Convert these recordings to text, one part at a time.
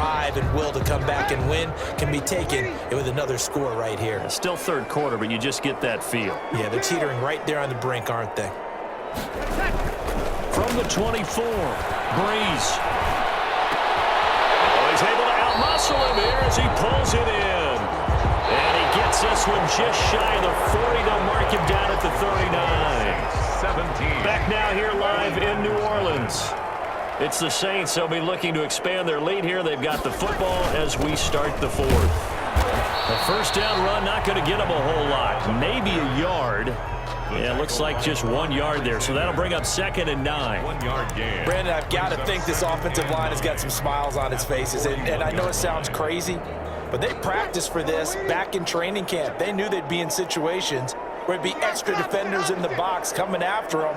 drive and will to come back and win can be taken with another score right here. Still third quarter, but you just get that feel. Yeah, they're teetering right there on the brink, aren't they? From the 24, Breeze. Oh, he's able to outmuscle him here as he pulls it in. And he gets this one just shy of the 40 to mark him down at the 39. Back now here live in New Orleans. It's the Saints. They'll be looking to expand their lead here. They've got the football as we start the fourth. The first down run not going to get them a whole lot. Maybe a yard. Yeah, it looks like just 1 yard there. So that'll bring up 2nd and 9. 1 yard gain. Brandon, I've got to think this offensive line has got some smiles on its faces. And I know it sounds crazy, but they practiced for this back in training camp. They knew they'd be in situations where it'd be extra defenders in the box coming after them,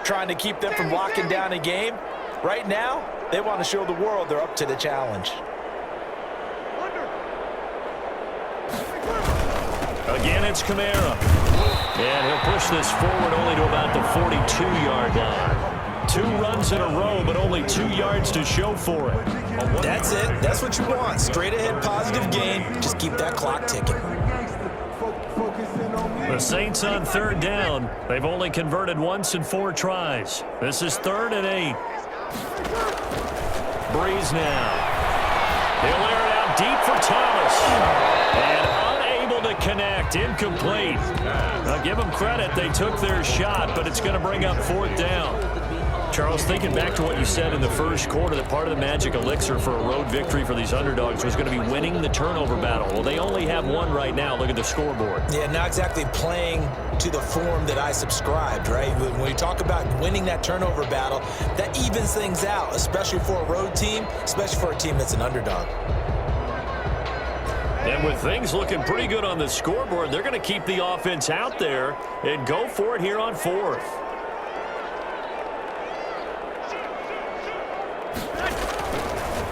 trying to keep them from locking down a game. Right now, they want to show the world they're up to the challenge. Again, it's Kamara. And he'll push this forward only to about the 42-yard line. 2 runs in a row, but only 2 yards to show for it. That's it. That's what you want. Straight ahead positive gain. Just keep that clock ticking. The Saints on 3rd down. They've only converted once in 4 tries. This is 3rd and 8. Breeze now. He'll air it out deep for Thomas. And unable to connect. Incomplete. Now give them credit. They took their shot, but it's going to bring up 4th down. Charles, thinking back to what you said in the first quarter, that part of the magic elixir for a road victory for these underdogs was going to be winning the turnover battle. Well, they only have 1 right now. Look at the scoreboard. Yeah, not exactly playing to the form that I subscribed, right? When you talk about winning that turnover battle, that evens things out, especially for a road team, especially for a team that's an underdog. And with things looking pretty good on the scoreboard, they're going to keep the offense out there and go for it here on 4th.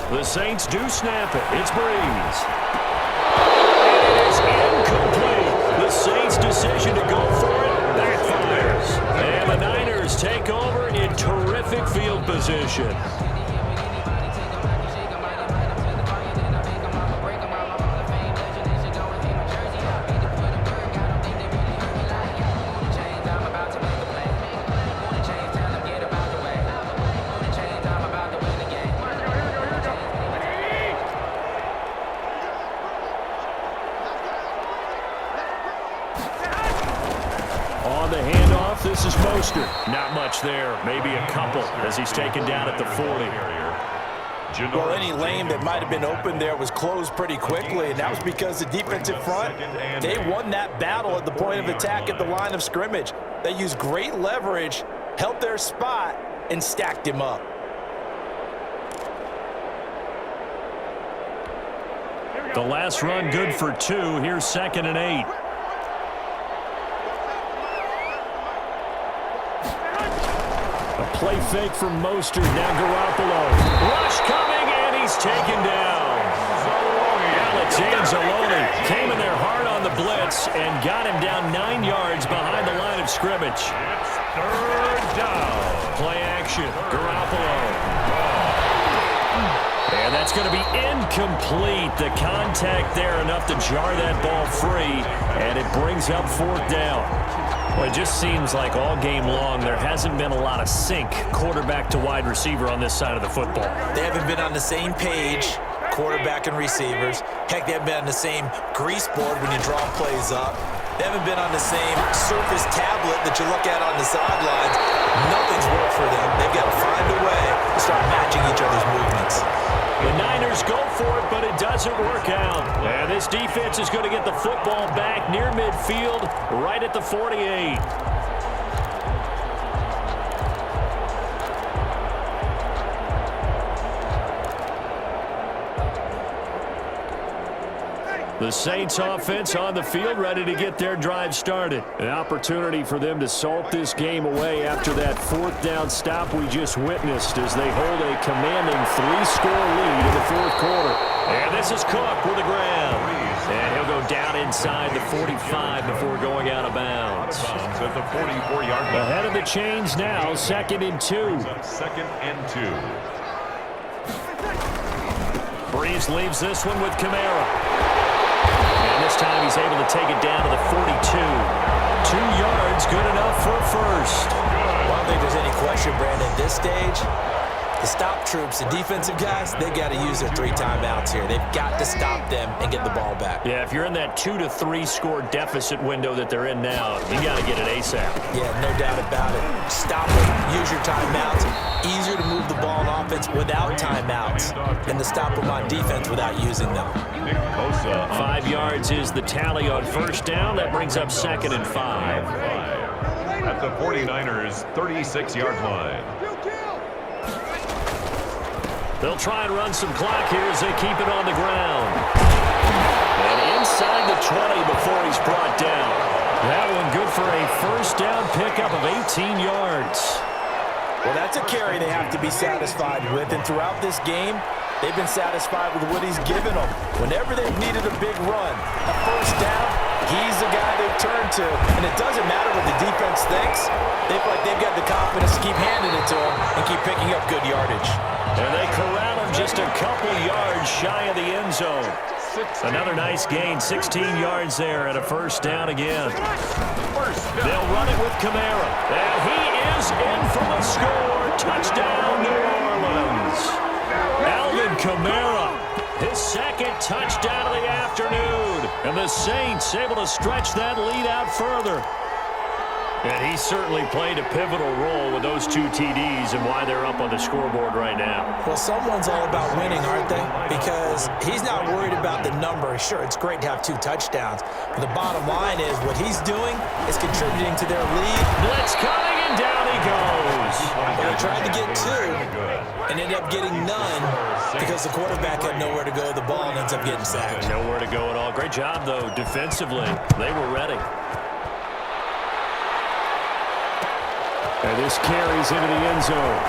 The Saints do snap it. It's Breeze. It is incomplete. The Saints' decision to go for it backfires. And the Niners take over in terrific field position. On the handoff, this is Mostert. Not much there, maybe a couple as he's taken down at the 40. Well, any lane that might have been open there was closed pretty quickly, and that was because the defensive front, they won that battle at the point of attack at the line of scrimmage. They used great leverage, held their spot, and stacked him up. The last run good for 2. Here's 2nd and 8. Play fake from Mostert. Now Garoppolo. Rush coming, and he's taken down. Alex Anzalone came in there hard on the blitz and got him down 9 yards behind the line of scrimmage. It's 3rd down. Play action. Garoppolo. And that's going to be incomplete. The contact there enough to jar that ball free, and it brings up 4th down. Well, it just seems like all game long there hasn't been a lot of sync quarterback to wide receiver on this side of the football. They haven't been on the same page, quarterback and receivers. Heck, they haven't been on the same grease board when you draw plays up. They haven't been on the same Surface tablet that you look at on the sidelines. Nothing's worked for them. They've got to find a way to start matching each other's movements. The Niners go for it, but it doesn't work out. And this defense is going to get the football back near midfield, right at the 48. The Saints offense on the field, ready to get their drive started. An opportunity for them to salt this game away after that 4th down stop we just witnessed as they hold a commanding 3-score lead in the 4th quarter. And this is Cook with the grab. And he'll go down inside the 45 before going out of bounds. At the 44-yard line. Ahead of the chains now, 2nd and 2. 2nd and 2. Breeze leaves this one with Kamara. And this time he's able to take it down to the 42. 2 yards, good enough for a first. Well, I don't think there's any question, Brandon, at this stage, the stop troops, the defensive guys, they got to use their 3 timeouts here. They've got to stop them and get the ball back. Yeah, if you're in that 2 to 3 score deficit window that they're in now, you got to get it ASAP. Yeah, no doubt about it. Stop them, use your timeouts. Easier to move the ball on offense without timeouts than to stop them on defense without using them. 5 yards is the tally on first down. That brings up 2nd and 5. At the 49ers' 36-yard line. They'll try and run some clock here as they keep it on the ground. And inside the 20 before he's brought down. That one good for a first down pickup of 18 yards. Well, that's a carry they have to be satisfied with. And throughout this game, they've been satisfied with what he's given them. Whenever they've needed a big run, a first down, he's the guy they've turned to. And it doesn't matter what the defense thinks. They feel like they've got the confidence to keep handing it to him and keep picking up good yardage. And they corral him just a couple yards shy of the end zone. Another nice gain, 16 yards there, and a first down again. They'll run it with Kamara. And he is in for the score. Touchdown, New Orleans. Alvin Kamara, his 2nd touchdown of the afternoon. And the Saints able to stretch that lead out further. And he certainly played a pivotal role with those 2 TDs and why they're up on the scoreboard right now. Well, someone's all about winning, aren't they? Because he's not worried about the number. Sure, it's great to have 2 touchdowns. But the bottom line is what he's doing is contributing to their lead. Blitz coming, and down he goes. Well, he tried to get 2 and ended up getting none because the quarterback had nowhere to go with the ball and ends up getting sacked. Nowhere to go at all. Great job, though, defensively. They were ready. And this carries into the end zone.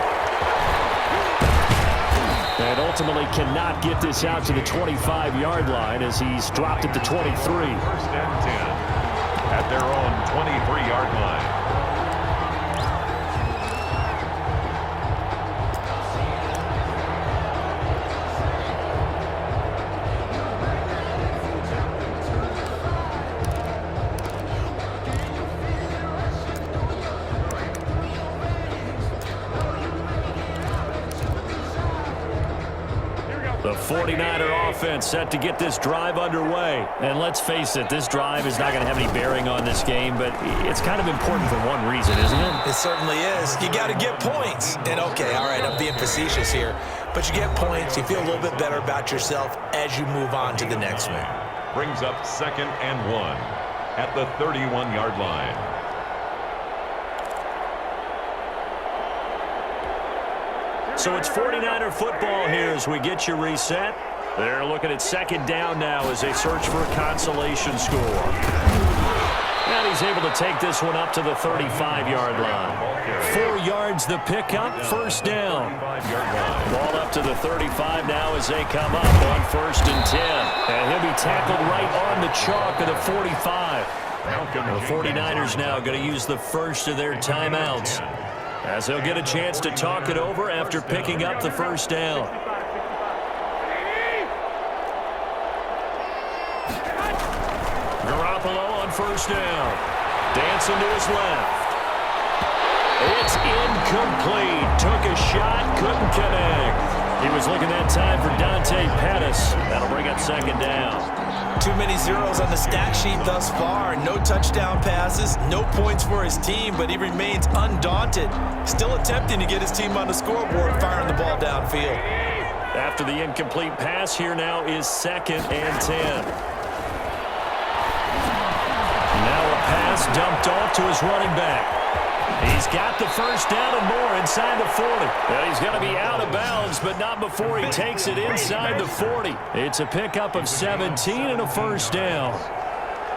And ultimately cannot get this out to the 25-yard line as he's dropped at the 23. 1st and 10 at their own 23-yard line. The 49er offense set to get this drive underway. And let's face it, this drive is not going to have any bearing on this game, but it's kind of important for one reason, isn't it? It certainly is. You got to get points. And, okay, all right, I'm being facetious here. But you get points. You feel a little bit better about yourself as you move on to the next one. Brings up 2nd and 1 at the 31-yard line. So it's 49er football here as we get you reset. They're looking at 2nd down now as they search for a consolation score. And he's able to take this one up to the 35-yard line. 4 yards the pickup, first down. Ball up to the 35 now as they come up on 1st and 10. And he'll be tackled right on the chalk of the 45. The 49ers now going to use the first of their timeouts, as they'll get a chance to talk it over after picking up the first down. Garoppolo on first down. Dancing to his left. It's incomplete. Took a shot, couldn't connect. He was looking that time for Dante Pettis. That'll bring up 2nd down. Too many zeros on the stat sheet thus far. No touchdown passes, no points for his team, but he remains undaunted. Still attempting to get his team on the scoreboard, firing the ball downfield. After the incomplete pass, here now is 2nd and 10. Now a pass dumped off to his running back. He's got the first down and more inside the 40. Well, he's going to be out of bounds, but not before he takes it inside the 40. It's a pickup of 17 and a first down.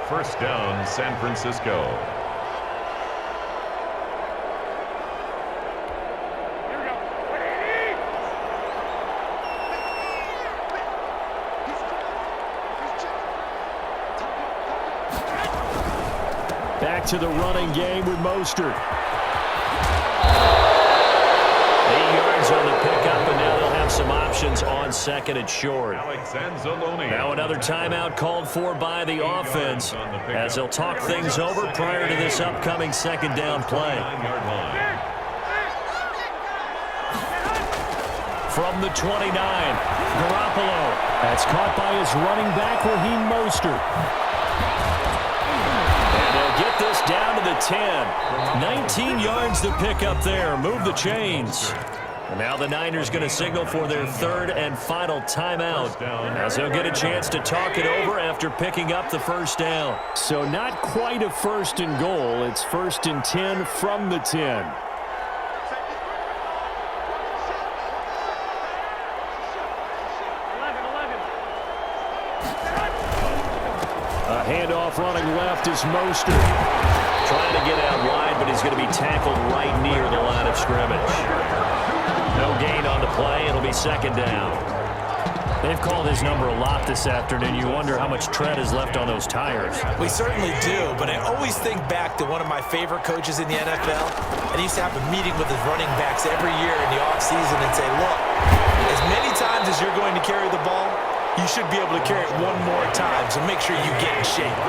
First down, San Francisco. Back to the running game with Mostert. 8 yards on the pickup, and now they'll have some options on second and short. Alex Anzalone. Now another timeout called for by the offense as they'll talk things over prior to this upcoming second down play. 9-yard line. From the 29, Garoppolo. That's caught by his running back, Raheem Mostert. And they'll get this down to the 10. 19 yards to pick up there. Move the chains. And now the Niners going to signal for their third and final timeout as they'll get a chance to talk it over after picking up the first down. So not quite a first and goal. It's first and 10 from the 10. A handoff running left is Mostert. Trying to get out wide, but he's going to be tackled right near the line of scrimmage. No gain on the play. It'll be second down. They've called his number a lot this afternoon. You wonder how much tread is left on those tires. We certainly do, but I always think back to one of my favorite coaches in the NFL, and he used to have a meeting with his running backs every year in the offseason and say, look, as many times as you're going to carry the ball, you should be able to carry it one more time, so make sure you get in shape.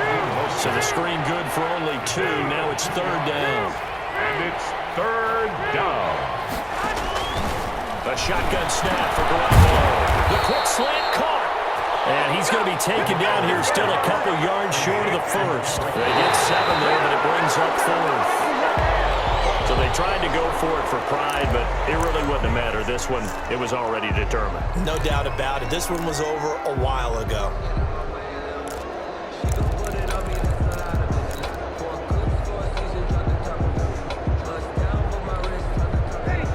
So the screen good for only 2. Now it's third down. And it's third down. A shotgun snap for Garoppolo. The quick slant caught. And he's going to be taken down here, still a couple yards short of the first. They get 7 there, but it brings up 4th. So they tried to go for it for pride, but it really wouldn't have mattered. This one, it was already determined. No doubt about it. This one was over a while ago.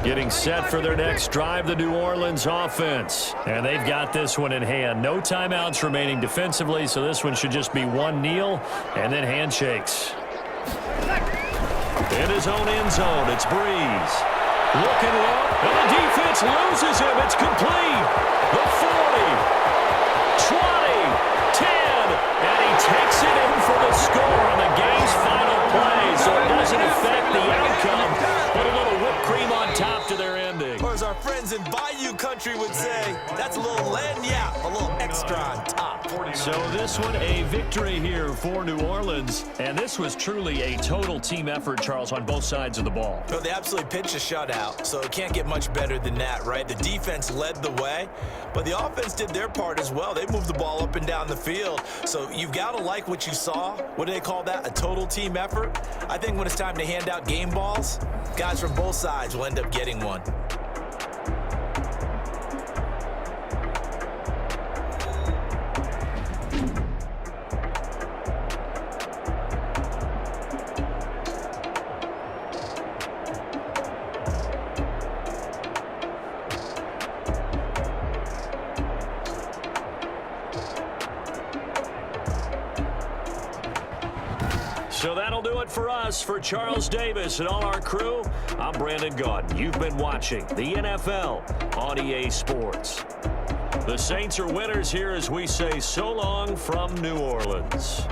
Getting set for their next drive, the New Orleans offense. And they've got this one in hand. No timeouts remaining defensively, so this one should just be one kneel and then handshakes. In his own end zone, it's Breeze. Looking low, and the defense loses him. It's complete. The 40, 20, 10, and he takes it in for the score on the game's final play. So it doesn't affect the outcome, but a little whipped cream on top to their ending. Or as our friends in Bayou Country would say, that's a little lagniappe, a little extra on top. So this one, a victory here for New Orleans. And this was truly a total team effort, Charles, on both sides of the ball. No, they absolutely pitched a shutout, so it can't get much better than that, right? The defense led the way, but the offense did their part as well. They moved the ball up and down the field. So you've got to like what you saw. What do they call that? A total team effort? I think when it's time to hand out game balls, guys from both sides will end up getting one. So that'll do it for us. For Charles Davis and all our crew, I'm Brandon Gaudin. You've been watching the NFL on EA Sports. The Saints are winners here as we say so long from New Orleans.